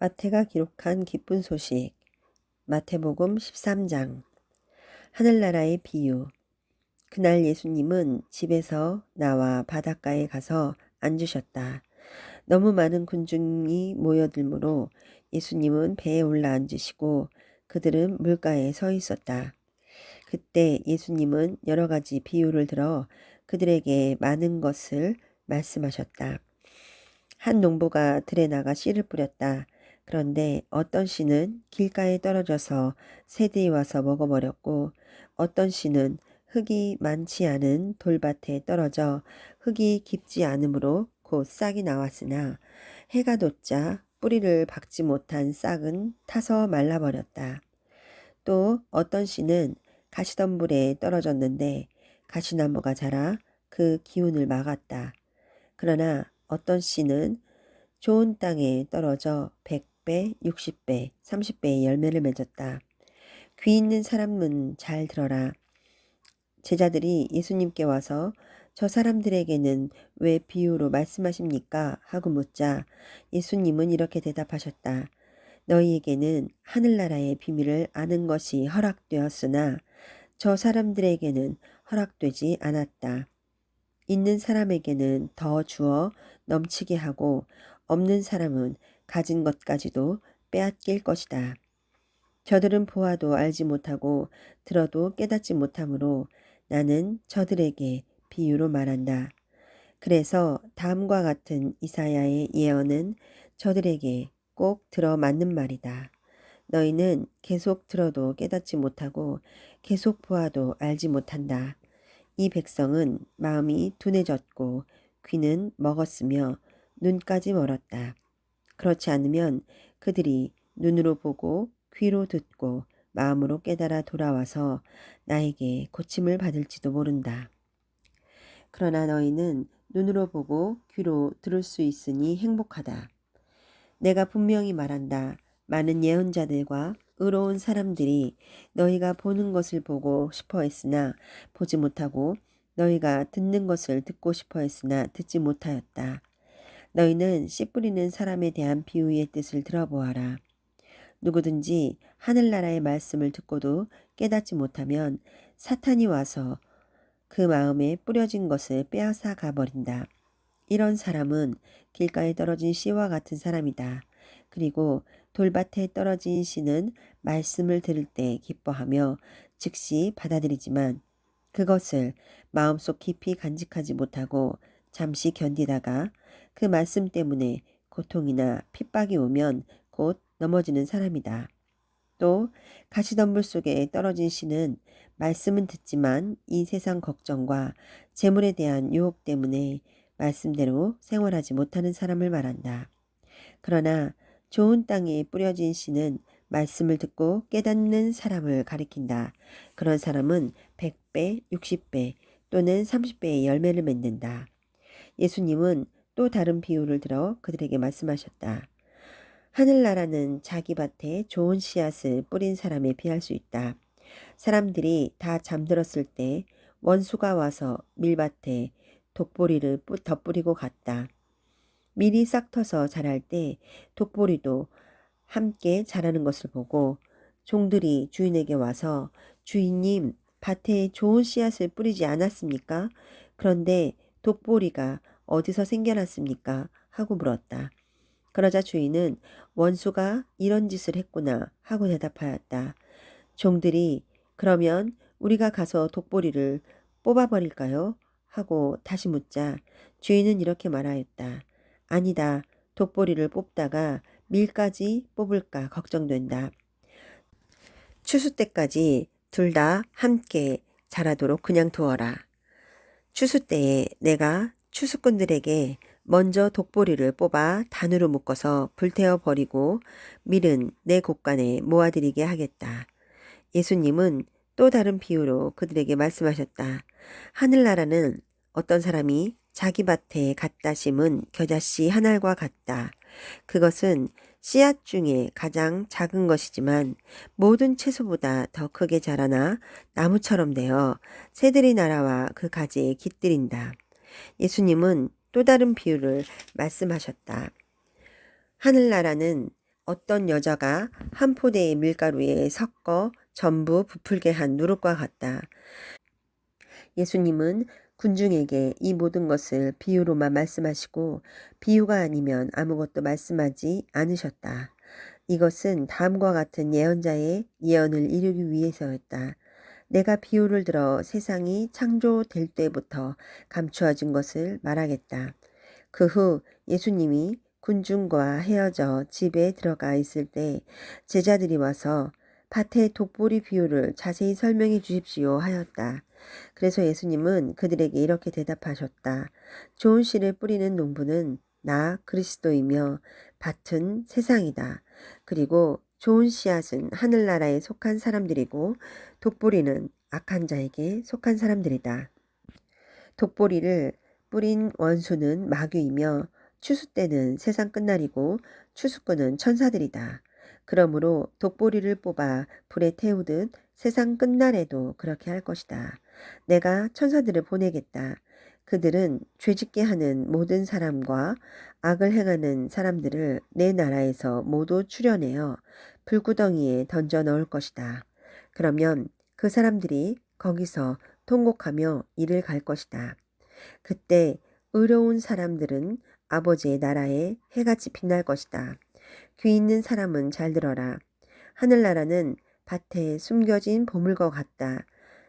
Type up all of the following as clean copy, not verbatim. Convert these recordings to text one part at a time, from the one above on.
마태가 기록한 기쁜 소식. 마태복음 13장. 하늘나라의 비유. 그날 예수님은 집에서 나와 바닷가에 가서 앉으셨다. 너무 많은 군중이 모여들므로 예수님은 배에 올라 앉으시고 그들은 물가에 서 있었다. 그때 예수님은 여러 가지 비유를 들어 그들에게 많은 것을 말씀하셨다. 한 농부가 들에 나가 씨를 뿌렸다. 그런데 어떤 씨는 길가에 떨어져서 새들이 와서 먹어버렸고 어떤 씨는 흙이 많지 않은 돌밭에 떨어져 흙이 깊지 않으므로 곧 싹이 나왔으나 해가 돋자 뿌리를 박지 못한 싹은 타서 말라버렸다. 또 어떤 씨는 가시덤불에 떨어졌는데 가시나무가 자라 그 기운을 막았다. 그러나 어떤 씨는 좋은 땅에 떨어져 100배, 60배, 30배의 열매를 맺었다. 귀 있는 사람은 잘 들어라. 제자들이 예수님께 와서 저 사람들에게는 왜 비유로 말씀하십니까? 하고 묻자 예수님은 이렇게 대답하셨다. 너희에게는 하늘나라의 비밀을 아는 것이 허락되었으나 저 사람들에게는 허락되지 않았다. 있는 사람에게는 더 주어 넘치게 하고 없는 사람은 가진 것까지도 빼앗길 것이다. 저들은 보아도 알지 못하고 들어도 깨닫지 못하므로 나는 저들에게 비유로 말한다. 그래서 다음과 같은 이사야의 예언은 저들에게 꼭 들어 맞는 말이다. 너희는 계속 들어도 깨닫지 못하고 계속 보아도 알지 못한다. 이 백성은 마음이 둔해졌고 귀는 먹었으며 눈까지 멀었다. 그렇지 않으면 그들이 눈으로 보고 귀로 듣고 마음으로 깨달아 돌아와서 나에게 고침을 받을지도 모른다. 그러나 너희는 눈으로 보고 귀로 들을 수 있으니 행복하다. 내가 분명히 말한다. 많은 예언자들과 의로운 사람들이 너희가 보는 것을 보고 싶어 했으나 보지 못하고 너희가 듣는 것을 듣고 싶어 했으나 듣지 못하였다. 너희는 씨 뿌리는 사람에 대한 비유의 뜻을 들어보아라. 누구든지 하늘나라의 말씀을 듣고도 깨닫지 못하면 사탄이 와서 그 마음에 뿌려진 것을 빼앗아 가버린다. 이런 사람은 길가에 떨어진 씨와 같은 사람이다. 그리고 돌밭에 떨어진 씨는 말씀을 들을 때 기뻐하며 즉시 받아들이지만 그것을 마음속 깊이 간직하지 못하고 잠시 견디다가 그 말씀 때문에 고통이나 핍박이 오면 곧 넘어지는 사람이다. 또 가시덤불 속에 떨어진 씨는 말씀은 듣지만 이 세상 걱정과 재물에 대한 유혹 때문에 말씀대로 생활하지 못하는 사람을 말한다. 그러나 좋은 땅에 뿌려진 씨는 말씀을 듣고 깨닫는 사람을 가리킨다. 그런 사람은 100배, 60배 또는 30배의 열매를 맺는다. 예수님은 또 다른 비유를 들어 그들에게 말씀하셨다. 하늘나라는 자기 밭에 좋은 씨앗을 뿌린 사람에 비할 수 있다. 사람들이 다 잠들었을 때 원수가 와서 밀밭에 독보리를 덧뿌리고 갔다. 밀이 싹 터서 자랄 때 독보리도 함께 자라는 것을 보고 종들이 주인에게 와서 주인님, 밭에 좋은 씨앗을 뿌리지 않았습니까? 그런데 독보리가 어디서 생겨났습니까? 하고 물었다. 그러자 주인은 원수가 이런 짓을 했구나 하고 대답하였다. 종들이 그러면 우리가 가서 독보리를 뽑아버릴까요? 하고 다시 묻자 주인은 이렇게 말하였다. 아니다. 독보리를 뽑다가 밀까지 뽑을까 걱정된다. 추수 때까지 둘 다 함께 자라도록 그냥 두어라. 추수 때에 내가 추수꾼들에게 먼저 독보리를 뽑아 단으로 묶어서 불태워 버리고 밀은 내 곳간에 모아들이게 하겠다. 예수님은 또 다른 비유로 그들에게 말씀하셨다. 하늘나라는 어떤 사람이 자기 밭에 갖다 심은 겨자씨 한 알과 같다. 그것은 씨앗 중에 가장 작은 것이지만 모든 채소보다 더 크게 자라나 나무처럼 되어 새들이 날아와 그 가지에 깃들인다. 예수님은 또 다른 비유를 말씀하셨다. 하늘나라는 어떤 여자가 한 포대의 밀가루에 섞어 전부 부풀게 한 누룩과 같다. 예수님은 군중에게 이 모든 것을 비유로만 말씀하시고 비유가 아니면 아무것도 말씀하지 않으셨다. 이것은 다음과 같은 예언자의 예언을 이루기 위해서였다. 내가 비유를 들어 세상이 창조될 때부터 감추어진 것을 말하겠다. 그 후 예수님이 군중과 헤어져 집에 들어가 있을 때 제자들이 와서 밭의 독보리 비유를 자세히 설명해 주십시오 하였다. 그래서 예수님은 그들에게 이렇게 대답하셨다. 좋은 씨를 뿌리는 농부는 나 그리스도이며 밭은 세상이다. 그리고 좋은 씨앗은 하늘나라에 속한 사람들이고 독보리는 악한 자에게 속한 사람들이다. 독보리를 뿌린 원수는 마귀이며 추수 때는 세상 끝날이고 추수꾼은 천사들이다. 그러므로 독보리를 뽑아 불에 태우듯 세상 끝날에도 그렇게 할 것이다. 내가 천사들을 보내겠다. 그들은 죄짓게 하는 모든 사람과 악을 행하는 사람들을 내 나라에서 모두 추려내어 불구덩이에 던져 넣을 것이다. 그러면 그 사람들이 거기서 통곡하며 이를 갈 것이다. 그때 의로운 사람들은 아버지의 나라에 해같이 빛날 것이다. 귀 있는 사람은 잘 들어라. 하늘나라는 밭에 숨겨진 보물과 같다.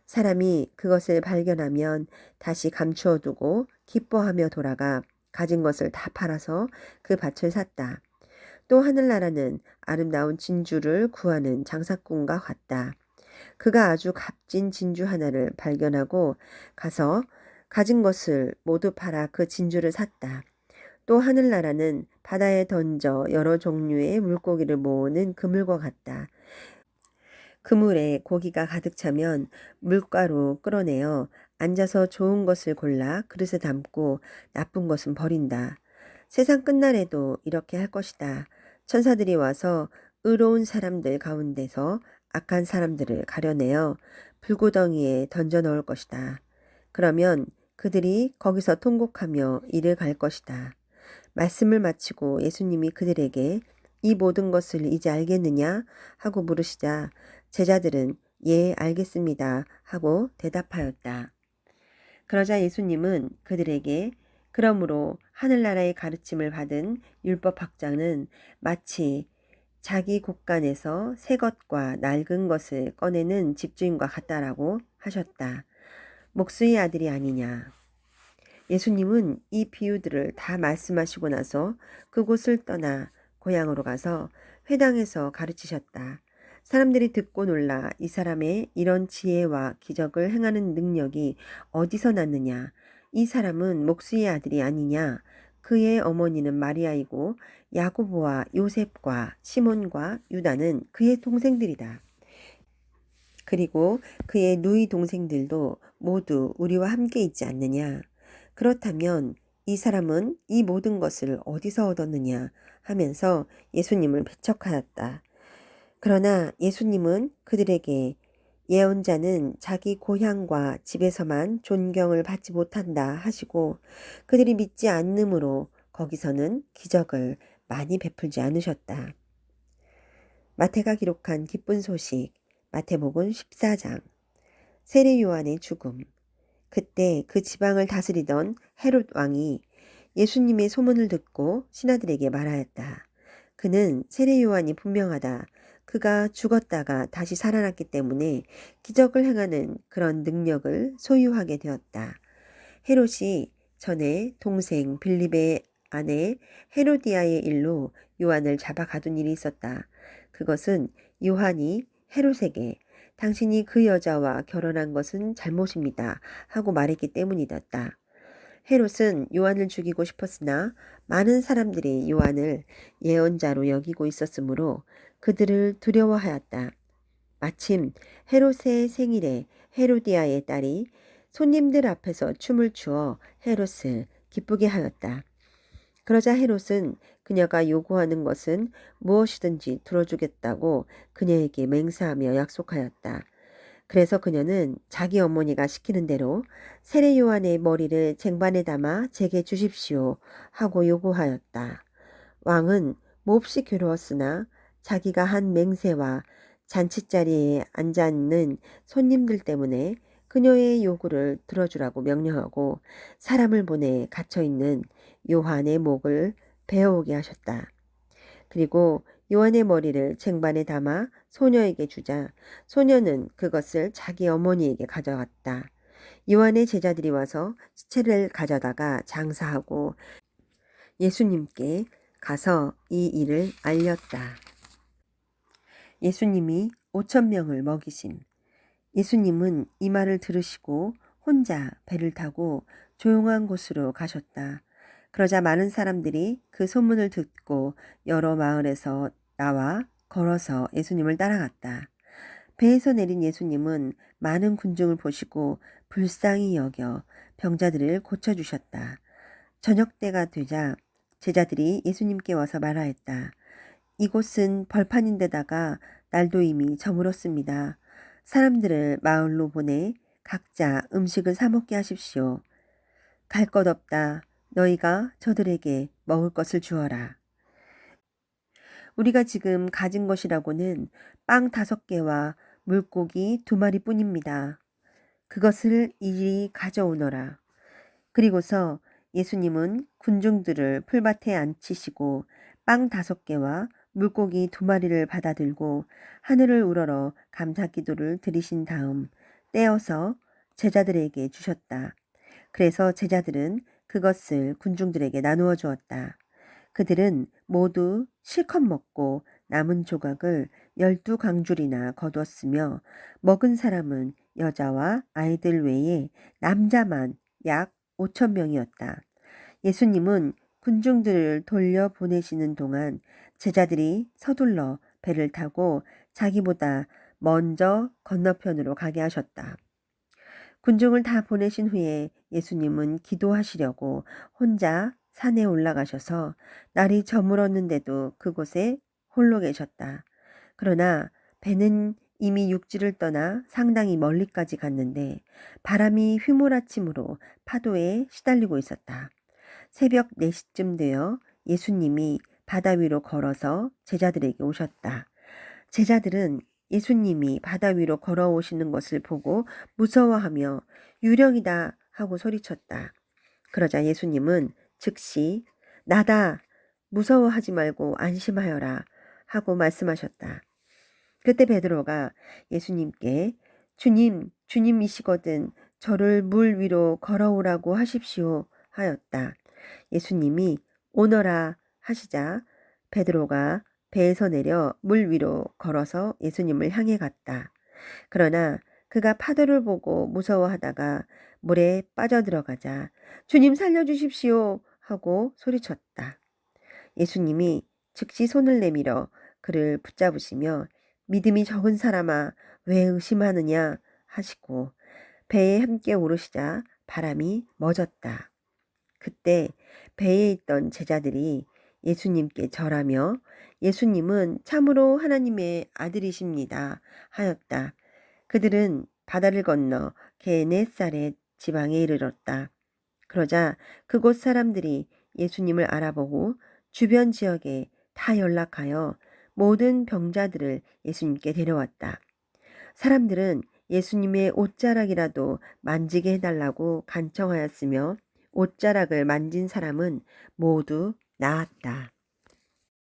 사람이 그것을 발견하면 다시 감추어 두고 기뻐하며 돌아가 가진 것을 다 팔아서 그 밭을 샀다. 또 하늘나라는 아름다운 진주를 구하는 장사꾼과 같다. 그가 아주 값진 진주 하나를 발견하고 가서 가진 것을 모두 팔아 그 진주를 샀다. 또 하늘나라는 바다에 던져 여러 종류의 물고기를 모으는 그물과 같다. 그물에 고기가 가득 차면 물가로 끌어내어 앉아서 좋은 것을 골라 그릇에 담고 나쁜 것은 버린다. 세상 끝날에도 이렇게 할 것이다. 천사들이 와서 의로운 사람들 가운데서 악한 사람들을 가려내어 불구덩이에 던져 넣을 것이다. 그러면 그들이 거기서 통곡하며 이를 갈 것이다. 말씀을 마치고 예수님이 그들에게 이 모든 것을 이제 알겠느냐 하고 물으시자 제자들은 예, 알겠습니다 하고 대답하였다. 그러자 예수님은 그들에게 그러므로 하늘나라의 가르침을 받은 율법학자는 마치 자기 곳간에서 새 것과 낡은 것을 꺼내는 집주인과 같다라고 하셨다. 목수의 아들이 아니냐. 예수님은 이 비유들을 다 말씀하시고 나서 그곳을 떠나 고향으로 가서 회당에서 가르치셨다. 사람들이 듣고 놀라 이 사람의 이런 지혜와 기적을 행하는 능력이 어디서 났느냐. 이 사람은 목수의 아들이 아니냐. 그의 어머니는 마리아이고 야고보와 요셉과 시몬과 유다는 그의 동생들이다. 그리고 그의 누이 동생들도 모두 우리와 함께 있지 않느냐. 그렇다면 이 사람은 이 모든 것을 어디서 얻었느냐 하면서 예수님을 배척하였다. 그러나 예수님은 그들에게 예언자는 자기 고향과 집에서만 존경을 받지 못한다 하시고 그들이 믿지 않으므로 거기서는 기적을 많이 베풀지 않으셨다. 마태가 기록한 기쁜 소식 마태복음 14장 세례 요한의 죽음. 그때 그 지방을 다스리던 헤롯 왕이 예수님의 소문을 듣고 신하들에게 말하였다. 그는 세례 요한이 분명하다. 그가 죽었다가 다시 살아났기 때문에 기적을 행하는 그런 능력을 소유하게 되었다. 헤롯이 전에 동생 빌립의 아내 헤로디아의 일로 요한을 잡아 가둔 일이 있었다. 그것은 요한이 헤롯에게 당신이 그 여자와 결혼한 것은 잘못입니다 하고 말했기 때문이었다. 헤롯은 요한을 죽이고 싶었으나 많은 사람들이 요한을 예언자로 여기고 있었으므로 그들을 두려워하였다. 마침 헤롯의 생일에 헤로디아의 딸이 손님들 앞에서 춤을 추어 헤롯을 기쁘게 하였다. 그러자 헤롯은 그녀가 요구하는 것은 무엇이든지 들어주겠다고 그녀에게 맹세하며 약속하였다. 그래서 그녀는 자기 어머니가 시키는 대로 세례 요한의 머리를 쟁반에 담아 제게 주십시오 하고 요구하였다. 왕은 몹시 괴로웠으나 자기가 한 맹세와 잔치자리에 앉아있는 손님들 때문에 그녀의 요구를 들어주라고 명령하고 사람을 보내 갇혀있는 요한의 목을 베어오게 하셨다. 그리고 요한의 머리를 쟁반에 담아 소녀에게 주자 소녀는 그것을 자기 어머니에게 가져갔다. 요한의 제자들이 와서 시체를 가져다가 장사하고 예수님께 가서 이 일을 알렸다. 예수님이 5천 명을 먹이심. 예수님은 이 말을 들으시고 혼자 배를 타고 조용한 곳으로 가셨다. 그러자 많은 사람들이 그 소문을 듣고 여러 마을에서 나와 걸어서 예수님을 따라갔다. 배에서 내린 예수님은 많은 군중을 보시고 불쌍히 여겨 병자들을 고쳐주셨다. 저녁 때가 되자 제자들이 예수님께 와서 말하였다. 이곳은 벌판인데다가 날도 이미 저물었습니다. 사람들을 마을로 보내 각자 음식을 사 먹게 하십시오. 갈 것 없다. 너희가 저들에게 먹을 것을 주어라. 우리가 지금 가진 것이라고는 빵 5개와 물고기 2마리 뿐입니다. 그것을 이리 가져오너라. 그리고서 예수님은 군중들을 풀밭에 앉히시고 빵 5개와 물고기 2마리를 받아들고 하늘을 우러러 감사기도를 드리신 다음 떼어서 제자들에게 주셨다. 그래서 제자들은 그것을 군중들에게 나누어 주었다. 그들은 모두 실컷 먹고 남은 조각을 12강줄이나 거두었으며 먹은 사람은 여자와 아이들 외에 남자만 약 5천 명이었다. 예수님은 군중들을 돌려보내시는 동안 제자들이 서둘러 배를 타고 자기보다 먼저 건너편으로 가게 하셨다. 군중을 다 보내신 후에 예수님은 기도하시려고 혼자 산에 올라가셔서 날이 저물었는데도 그곳에 홀로 계셨다. 그러나 배는 이미 육지를 떠나 상당히 멀리까지 갔는데 바람이 휘몰아치므로 파도에 시달리고 있었다. 새벽 4시쯤 되어 예수님이 바다 위로 걸어서 제자들에게 오셨다. 제자들은 예수님이 바다 위로 걸어오시는 것을 보고 무서워하며 유령이다 하고 소리쳤다. 그러자 예수님은 즉시 나다 무서워하지 말고 안심하여라 하고 말씀하셨다. 그때 베드로가 예수님께 주님이시거든 저를 물 위로 걸어오라고 하십시오 하였다. 예수님이 오너라 하시자 베드로가 배에서 내려 물 위로 걸어서 예수님을 향해 갔다. 그러나 그가 파도를 보고 무서워하다가 물에 빠져들어가자 주님 살려주십시오 하고 소리쳤다. 예수님이 즉시 손을 내밀어 그를 붙잡으시며 믿음이 적은 사람아 왜 의심하느냐 하시고 배에 함께 오르시자 바람이 멎었다. 그때 배에 있던 제자들이 예수님께 절하며 예수님은 참으로 하나님의 아들이십니다 하였다. 그들은 바다를 건너 게네사렛 지방에 이르렀다. 그러자 그곳 사람들이 예수님을 알아보고 주변 지역에 다 연락하여 모든 병자들을 예수님께 데려왔다. 사람들은 예수님의 옷자락이라도 만지게 해달라고 간청하였으며 옷자락을 만진 사람은 모두 나았다.